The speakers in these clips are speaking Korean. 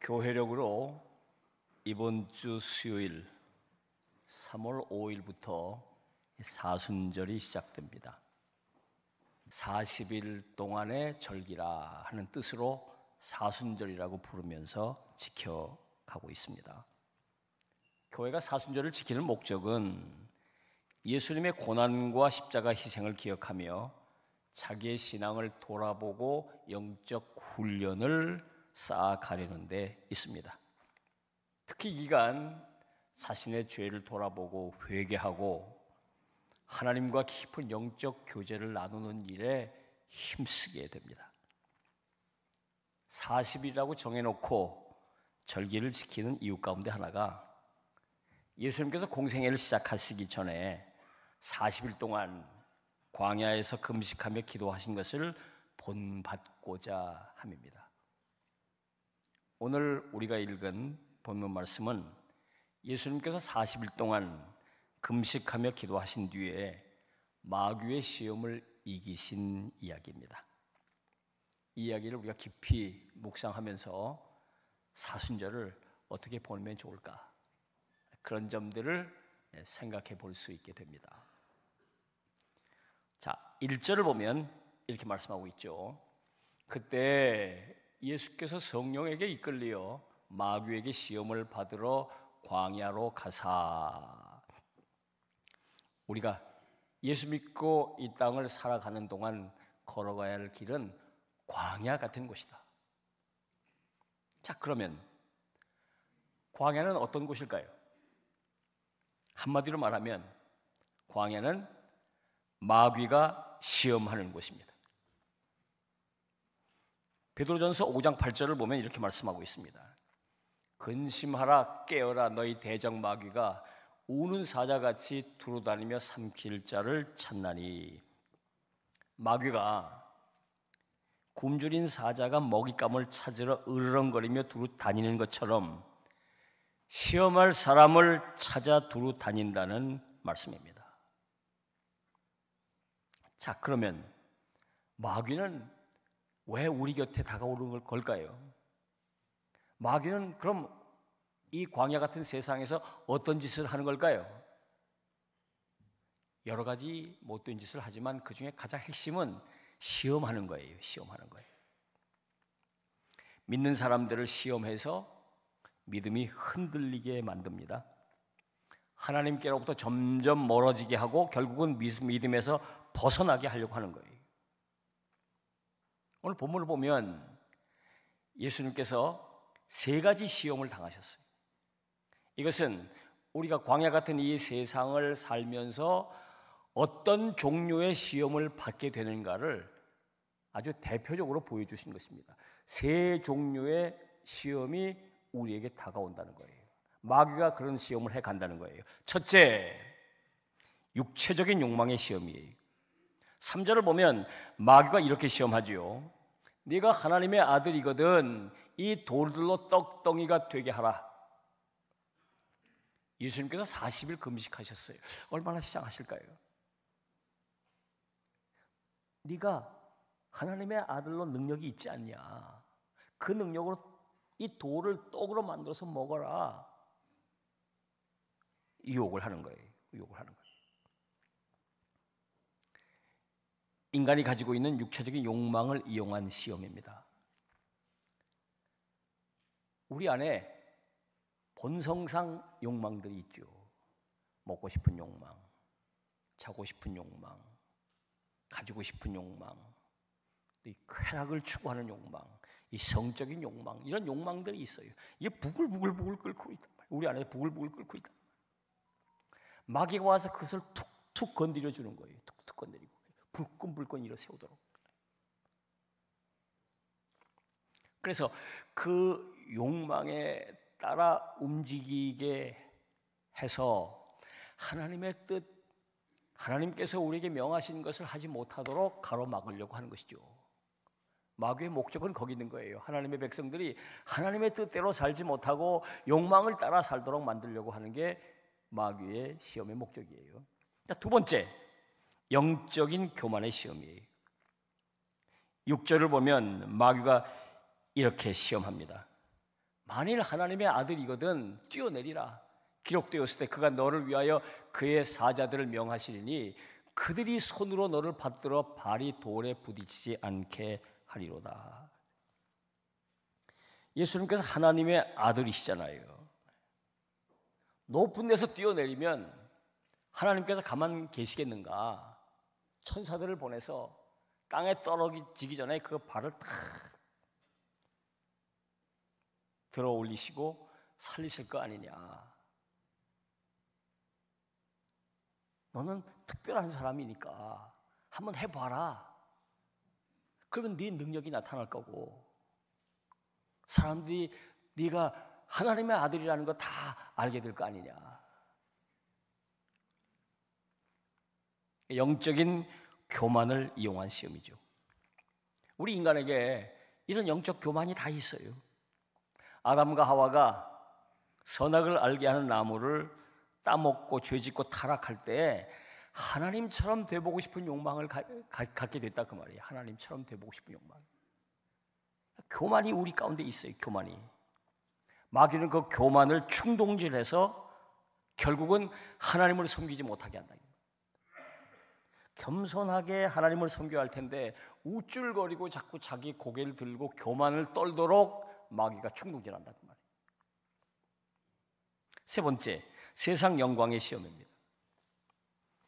교회력으로 이번 주 수요일 3월 5일부터 사순절이 시작됩니다. 40일 동안의 절기라 하는 뜻으로 사순절이라고 부르면서 지켜가고 있습니다. 교회가 사순절을 지키는 목적은 예수님의 고난과 십자가 희생을 기억하며 자기의 신앙을 돌아보고 영적 훈련을 쌓아가려는 데 있습니다. 특히 이 기간 자신의 죄를 돌아보고 회개하고 하나님과 깊은 영적 교제를 나누는 일에 힘쓰게 됩니다. 40일이라고 정해놓고 절기를 지키는 이유 가운데 하나가 예수님께서 공생애를 시작하시기 전에 40일 동안 광야에서 금식하며 기도하신 것을 본받고자 함입니다. 오늘 우리가 읽은 본문 말씀은 예수님께서 40일 동안 금식하며 기도하신 뒤에 마귀의 시험을 이기신 이야기입니다. 이 이야기를 우리가 깊이 묵상하면서 사순절을 어떻게 보내면 좋을까? 그런 점들을 생각해 볼 수 있게 됩니다. 자, 1절을 보면 이렇게 말씀하고 있죠. 그때 예수께서 성령에게 이끌려 마귀에게 시험을 받으러 광야로 가사. 우리가 예수 믿고 이 땅을 살아가는 동안 걸어가야 할 길은 광야 같은 곳이다. 자, 그러면 광야는 어떤 곳일까요? 한마디로 말하면 광야는 마귀가 시험하는 곳입니다. 베드로전서 5장 8절을 보면 이렇게 말씀하고 있습니다. 근심하라 깨어라 너희 대적 마귀가 우는 사자같이 두루다니며 삼킬 자를 찾나니. 마귀가 굶주린 사자가 먹잇감을 찾으러 으르렁거리며 두루 다니는 것처럼 시험할 사람을 찾아 두루 다닌다는 말씀입니다. 자, 그러면 마귀는 왜 우리 곁에 다가오는 걸까요? 마귀는 그럼 이 광야 같은 세상에서 어떤 짓을 하는 걸까요? 여러 가지 못된 짓을 하지만 그 중에 가장 핵심은 시험하는 거예요. 시험하는 거예요. 믿는 사람들을 시험해서 믿음이 흔들리게 만듭니다. 하나님께로부터 점점 멀어지게 하고 결국은 믿음에서 벗어나게 하려고 하는 거예요. 오늘 본문을 보면 예수님께서 3가지 시험을 당하셨어요. 이것은 우리가 광야 같은 이 세상을 살면서 어떤 종류의 시험을 받게 되는가를 아주 대표적으로 보여주신 것입니다. 3 종류의 시험이 우리에게 다가온다는 거예요. 마귀가 그런 시험을 해간다는 거예요. 첫째, 육체적인 욕망의 시험이에요. 3절을 보면 마귀가 이렇게 시험하지요. 네가 하나님의 아들이거든 이 돌들로 떡덩이가 되게 하라. 예수님께서 40일 금식하셨어요. 얼마나 시장하실까요? 네가 하나님의 아들로 능력이 있지 않냐? 그 능력으로 이 돌을 떡으로 만들어서 먹어라. 유혹을 하는 거예요. 유혹을 하는 거예요. 인간이 가지고 있는 육체적인 욕망을 이용한 시험입니다. 우리 안에 본성상 욕망들이 있죠. 먹고 싶은 욕망, 자고 싶은 욕망, 가지고 싶은 욕망, 이 쾌락을 추구하는 욕망, 이 성적인 욕망, 이런 욕망들이 있어요. 이게 부글부글 끓고 있단 말이에요. 우리 안에 부글부글 끓고 있단 말이에요. 마귀가 와서 그것을 툭툭 건드려 주는 거예요. 툭툭 건드리고 불끈불끈 일어 세우도록. 그래서 그 욕망에 따라 움직이게 해서 하나님의 뜻, 하나님께서 우리에게 명하신 것을 하지 못하도록 가로막으려고 하는 것이죠. 마귀의 목적은 거기 있는 거예요. 하나님의 백성들이 하나님의 뜻대로 살지 못하고 욕망을 따라 살도록 만들려고 하는 게 마귀의 시험의 목적이에요. 자, 2번째, 영적인 교만의 시험이에요. 6절을 보면 마귀가 이렇게 시험합니다. 만일 하나님의 아들이거든 뛰어내리라. 기록되었을 때 그가 너를 위하여 그의 사자들을 명하시리니 그들이 손으로 너를 받들어 발이 돌에 부딪히지 않게 하리로다. 예수님께서 하나님의 아들이시잖아요. 높은 데서 뛰어내리면 하나님께서 가만 계시겠는가? 천사들을 보내서 땅에 떨어지기 전에 그 발을 탁 들어 올리시고 살리실 거 아니냐. 너는 특별한 사람이니까 한번 해봐라. 그러면 네 능력이 나타날 거고 사람들이 네가 하나님의 아들이라는 거 다 알게 될 거 아니냐. 영적인 교만을 이용한 시험이죠. 우리 인간에게 이런 영적 교만이 다 있어요. 아담과 하와가 선악을 알게 하는 나무를 따먹고 죄짓고 타락할 때 하나님처럼 돼보고 싶은 욕망을 갖게 됐다 그 말이에요. 하나님처럼 돼보고 싶은 욕망. 교만이 우리 가운데 있어요. 교만이. 마귀는 그 교만을 충동질해서 결국은 하나님을 섬기지 못하게 한다. 겸손하게 하나님을 섬겨야 할 텐데 우쭐거리고 자꾸 자기 고개를 들고 교만을 떨도록 마귀가 충동질한다 그 말이에요. 세 번째, 세상 영광의 시험입니다.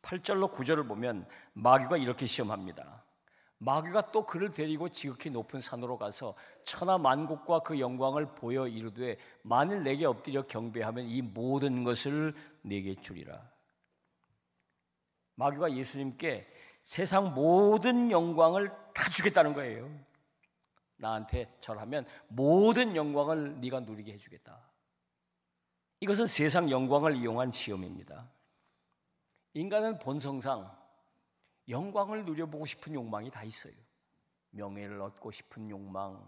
8절로 9절을 보면 마귀가 이렇게 시험합니다. 마귀가 또 그를 데리고 지극히 높은 산으로 가서 천하 만국과 그 영광을 보여 이르되 만일 내게 엎드려 경배하면 이 모든 것을 내게 주리라. 마귀가 예수님께 세상 모든 영광을 다 주겠다는 거예요. 나한테 절하면 모든 영광을 네가 누리게 해주겠다. 이것은 세상 영광을 이용한 시험입니다. 인간은 본성상 영광을 누려보고 싶은 욕망이 다 있어요. 명예를 얻고 싶은 욕망,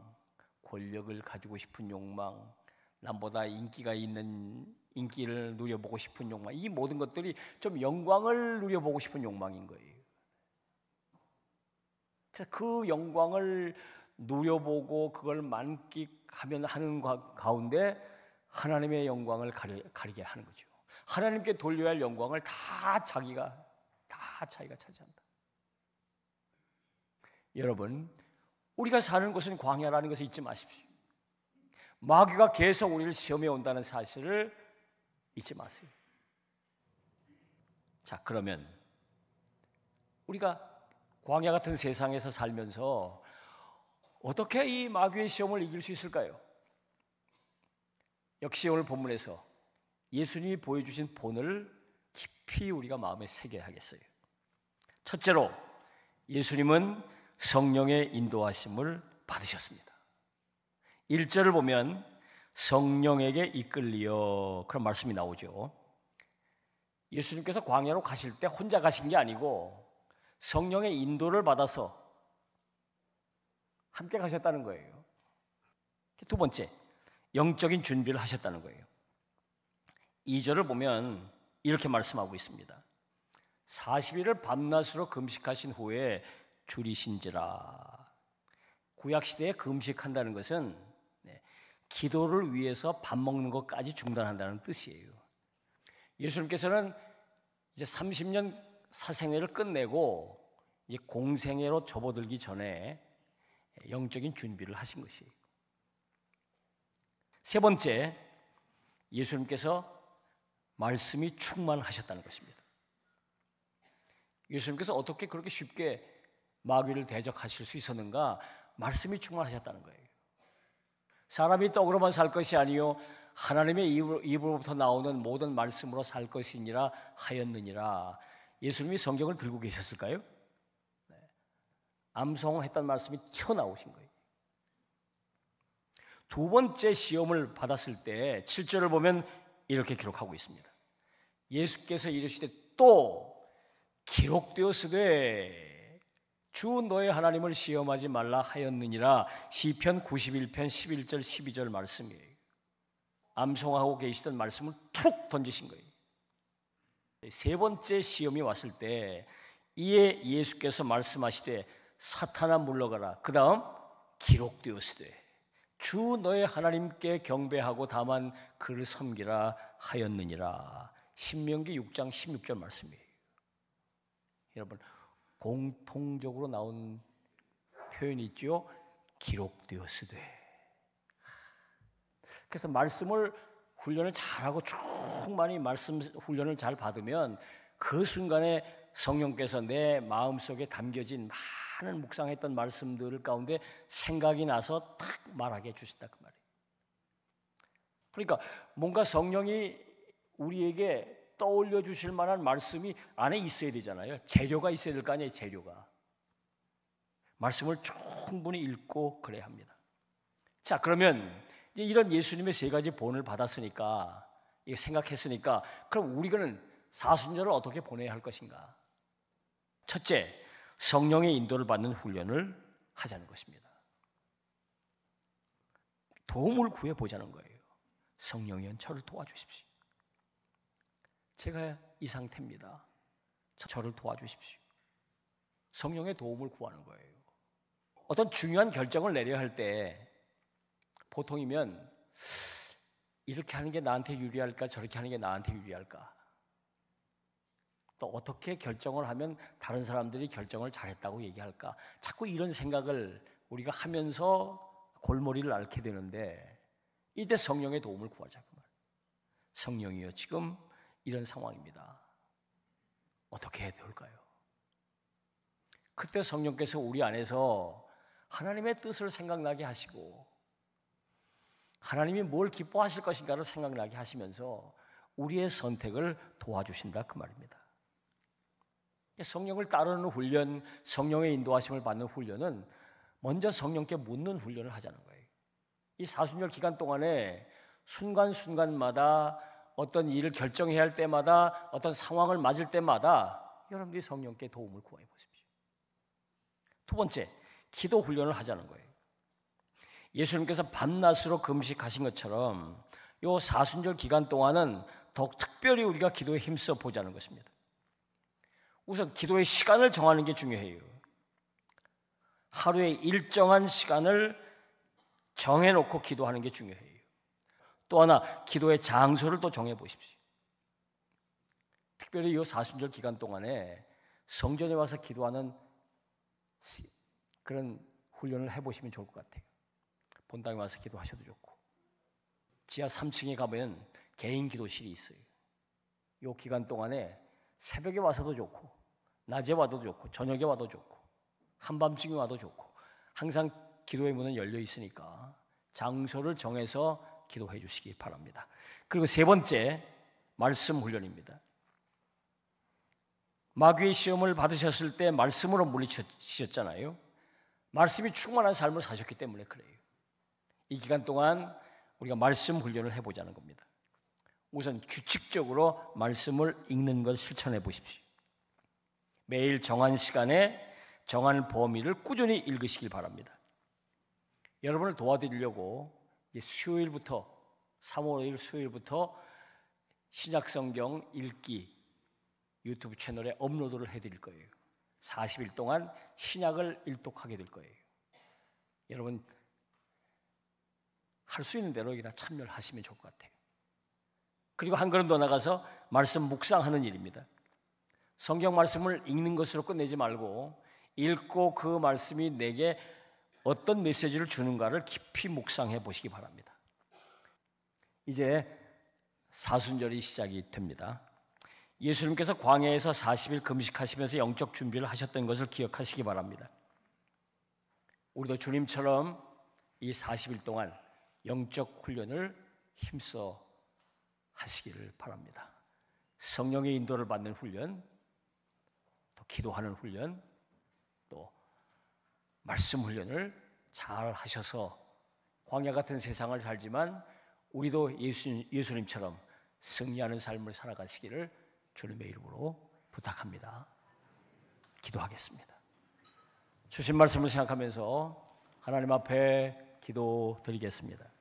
권력을 가지고 싶은 욕망, 남보다 인기가 있는 인기를 누려보고 싶은 욕망, 이 모든 것들이 좀 영광을 누려보고 싶은 욕망인 거예요. 그래서 그 영광을 누려보고 그걸 만끽하면 하는 가운데 하나님의 영광을 가리게 하는 거죠. 하나님께 돌려야 할 영광을 다 자기가 차지한다. 여러분, 우리가 사는 곳은 광야라는 것을 잊지 마십시오. 마귀가 계속 우리를 시험해 온다는 사실을 잊지 마세요. 자, 그러면 우리가 광야 같은 세상에서 살면서 어떻게 이 마귀의 시험을 이길 수 있을까요? 역시 오늘 본문에서 예수님이 보여주신 본을 깊이 우리가 마음에 새겨야겠어요. 첫째로 예수님은 성령의 인도하심을 받으셨습니다. 1절을 보면 성령에게 이끌리어 그런 말씀이 나오죠. 예수님께서 광야로 가실 때 혼자 가신 게 아니고 성령의 인도를 받아서 함께 가셨다는 거예요. 두 번째, 영적인 준비를 하셨다는 거예요. 2절을 보면 이렇게 말씀하고 있습니다. 40일을 밤낮으로 금식하신 후에 줄이신지라. 구약시대에 금식한다는 것은 기도를 위해서 밥 먹는 것까지 중단한다는 뜻이에요. 예수님께서는 이제 30년 사생애를 끝내고 이제 공생애로 접어들기 전에 영적인 준비를 하신 것이에요. 세 번째, 예수님께서 말씀이 충만하셨다는 것입니다. 예수님께서 어떻게 그렇게 쉽게 마귀를 대적하실 수 있었는가? 말씀이 충만하셨다는 거예요. 사람이 떡으로만 살 것이 아니요 하나님의 입으로부터 나오는 모든 말씀으로 살 것이니라 하였느니라. 예수님이 성경을 들고 계셨을까요? 암송했던 말씀이 튀어나오신 거예요. 두 번째 시험을 받았을 때 7절을 보면 이렇게 기록하고 있습니다. 예수께서 이르시되 또 기록되었으되 주 너의 하나님을 시험하지 말라 하였느니라. 시편 91편 11절 12절 말씀이에요. 암송하고 계시던 말씀을 툭 던지신 거예요. 세 번째 시험이 왔을 때 이에 예수께서 말씀하시되 사탄아 물러가라. 그 다음 기록되었으되 주 너의 하나님께 경배하고 다만 그를 섬기라 하였느니라. 신명기 6장 16절 말씀이에요. 여러분, 공통적으로 나온 표현이 있죠. 기록되었으되. 그래서 말씀을 훈련을 잘하고 충만히 말씀 훈련을 잘 받으면 그 순간에 성령께서 내 마음속에 담겨진 많은 묵상했던 말씀들 가운데 생각이 나서 딱 말하게 해주신다 그 말이에요. 그러니까 뭔가 성령이 우리에게 떠올려 주실 만한 말씀이 안에 있어야 되잖아요. 재료가 있어야 될 거 아니에요. 재료가. 말씀을 충분히 읽고 그래야 합니다. 자, 그러면 이제 이런 예수님의 세 가지 본을 받았으니까, 생각했으니까, 그럼 우리는 사순절을 어떻게 보내야 할 것인가? 첫째, 성령의 인도를 받는 훈련을 하자는 것입니다. 도움을 구해보자는 거예요. 성령이여 저를 도와주십시오. 제가 이 상태입니다. 저를 도와주십시오. 성령의 도움을 구하는 거예요. 어떤 중요한 결정을 내려야 할 때 보통이면 이렇게 하는 게 나한테 유리할까 저렇게 하는 게 나한테 유리할까, 또 어떻게 결정을 하면 다른 사람들이 결정을 잘했다고 얘기할까, 자꾸 이런 생각을 우리가 하면서 골머리를 앓게 되는데, 이때 성령의 도움을 구하자고 말이에요. 성령이여 지금 이런 상황입니다. 어떻게 해야 될까요? 그때 성령께서 우리 안에서 하나님의 뜻을 생각나게 하시고 하나님이 뭘 기뻐하실 것인가를 생각나게 하시면서 우리의 선택을 도와주신다 그 말입니다. 성령을 따르는 훈련, 성령의 인도하심을 받는 훈련은 먼저 성령께 묻는 훈련을 하자는 거예요. 이 사순절 기간 동안에 순간순간마다 어떤 일을 결정해야 할 때마다 어떤 상황을 맞을 때마다 여러분들이 성령께 도움을 구해 보십시오. 두 번째, 기도 훈련을 하자는 거예요. 예수님께서 밤낮으로 금식하신 것처럼 이 사순절 기간 동안은 더욱 특별히 우리가 기도에 힘써 보자는 것입니다. 우선 기도의 시간을 정하는 게 중요해요. 하루에 일정한 시간을 정해놓고 기도하는 게 중요해요. 또 하나, 기도의 장소를 또 정해보십시오. 특별히 이 사순절 기간 동안에 성전에 와서 기도하는 그런 훈련을 해보시면 좋을 것 같아요. 본당에 와서 기도하셔도 좋고, 지하 3층에 가면 개인 기도실이 있어요. 이 기간 동안에 새벽에 와서도 좋고, 낮에 와도 좋고, 저녁에 와도 좋고, 한밤중에 와도 좋고, 항상 기도의 문은 열려 있으니까 장소를 정해서 기도해 주시기 바랍니다. 그리고 세 번째, 말씀 훈련입니다. 마귀의 시험을 받으셨을 때 말씀으로 물리치셨잖아요. 말씀이 충만한 삶을 사셨기 때문에 그래요. 이 기간 동안 우리가 말씀 훈련을 해보자는 겁니다. 우선 규칙적으로 말씀을 읽는 것 실천해 보십시오. 매일 정한 시간에 정한 범위를 꾸준히 읽으시길 바랍니다. 여러분을 도와드리려고 수요일부터 3월 5일 수요일부터 신약성경 읽기 유튜브 채널에 업로드를 해드릴 거예요. 40일 동안 신약을 일독하게 될 거예요. 여러분 할 수 있는 대로 여기다 참여를 하시면 좋을 것 같아요. 그리고 한 걸음 더 나가서 말씀 묵상하는 일입니다. 성경 말씀을 읽는 것으로 끝내지 말고 읽고 그 말씀이 내게 어떤 메시지를 주는가를 깊이 묵상해 보시기 바랍니다. 이제 사순절이 시작이 됩니다. 예수님께서 광야에서 40일 금식하시면서 영적 준비를 하셨던 것을 기억하시기 바랍니다. 우리도 주님처럼 이 40일 동안 영적 훈련을 힘써 하시기를 바랍니다. 성령의 인도를 받는 훈련, 또 기도하는 훈련, 또 말씀 훈련을 잘 하셔서 광야 같은 세상을 살지만 우리도 예수님처럼 승리하는 삶을 살아가시기를 주님의 이름으로 부탁합니다. 기도하겠습니다. 주신 말씀을 생각하면서 하나님 앞에 기도드리겠습니다.